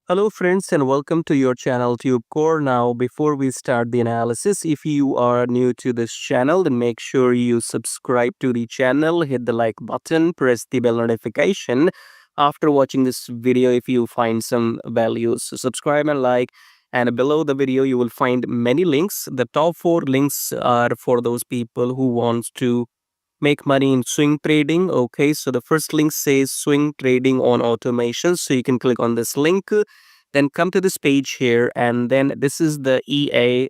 Hello friends and welcome to your channel TubeCore. Now before we start the analysis, if you are new to this channel, then make sure you subscribe to the channel, hit the like button, press the bell notification. After watching this video, if you find some values, so subscribe and like. And below the video, you will find many links. The top 4 links are for those people who wants to make money in swing trading. Okay, so the first link says swing trading on automation, so you can click on this link, then come to this page here, and then this is the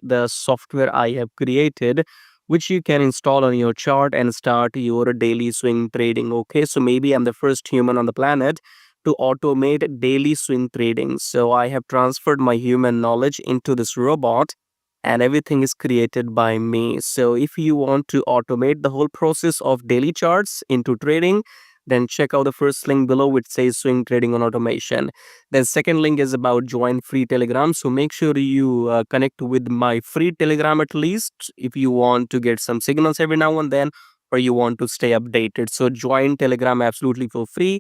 the software I have created, which you can install on your chart and start your daily swing trading. Okay, so maybe I'm the first human on the planet to automate daily swing trading, so I have transferred my human knowledge into this robot, and everything is created by me. So if you want to automate the whole process of daily charts into trading, then check out the first link below which says swing trading on automation. Then second link is about join free Telegram. So make sure you connect with my free Telegram at least if you want to get some signals every now and then, or you want to stay updated. So join Telegram absolutely for free.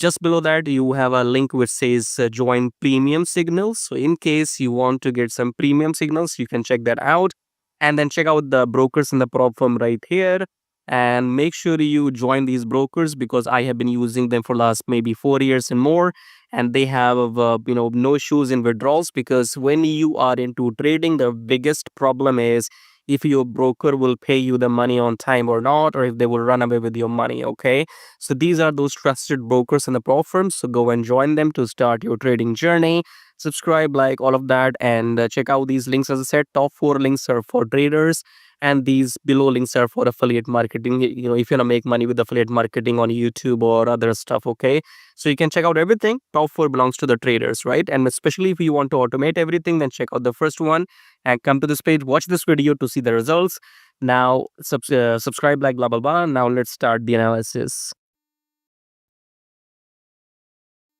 Just below that, you have a link which says join premium signals. So in case you want to get some premium signals, you can check that out. And then check out the brokers in the prop firm right here. And make sure you join these brokers because I have been using them for last maybe 4 years and more. And they have, no issues in withdrawals, because when you are into trading, the biggest problem is if your broker will pay you the money on time or not, or if they will run away with your money. Okay, so these are those trusted brokers in the pro firms. So go and join them to start your trading journey. Subscribe, like all of that, and check out these links. As I said, top 4 links are for traders, and these below links are for affiliate marketing. If you want to make money with affiliate marketing on YouTube or other stuff. Okay, so you can check out everything. Top 4 belongs to the traders, right? And especially if you want to automate everything, then check out the first one and come to this page. Watch this video to see the results. Now subscribe, like blah blah blah. Now let's start the analysis.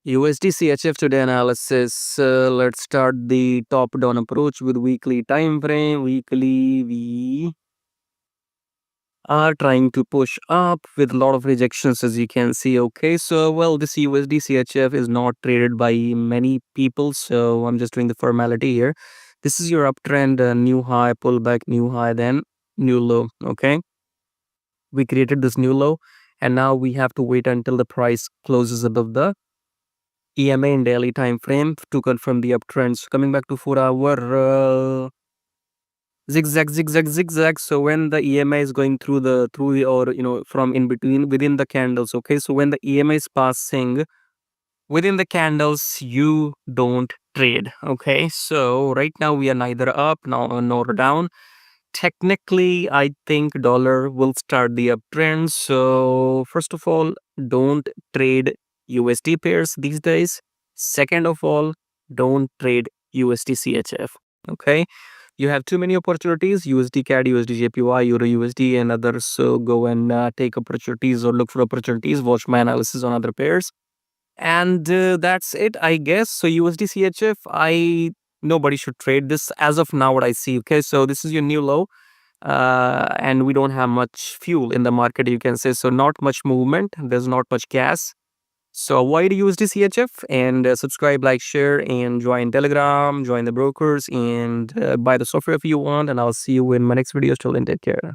USDCHF today analysis. Let's start the top down approach with weekly time frame. Weekly, we are trying to push up with a lot of rejections, as you can see. Okay, so well, this USDCHF is not traded by many people, so I'm just doing the formality here. This is your uptrend, new high, pullback, new high, then new low. Okay, we created this new low, and now we have to wait until the price closes above the EMA in daily time frame to confirm the uptrend. So coming back to 4 hour, zigzag, zigzag, zigzag. So when the EMA is going through or from in between within the candles. Okay, so when the EMA is passing within the candles, you don't trade. Okay, so right now we are neither up nor down. Technically, I think dollar will start the uptrend. So first of all, don't trade USD pairs these days. Second of all, don't trade USD CHF. Okay, you have too many opportunities: USD CAD, USD JPY, Euro USD, and others. So go and take opportunities or look for opportunities. Watch my analysis on other pairs, and that's it, I guess. So USD CHF, nobody should trade this as of now. What I see. Okay, so this is your new low, and we don't have much fuel in the market, you can say. So not much movement. There's not much gas. So avoid USDCHF, and subscribe, like, share, and join Telegram, join the brokers, and buy the software if you want. And I'll see you in my next video. Till then, take care.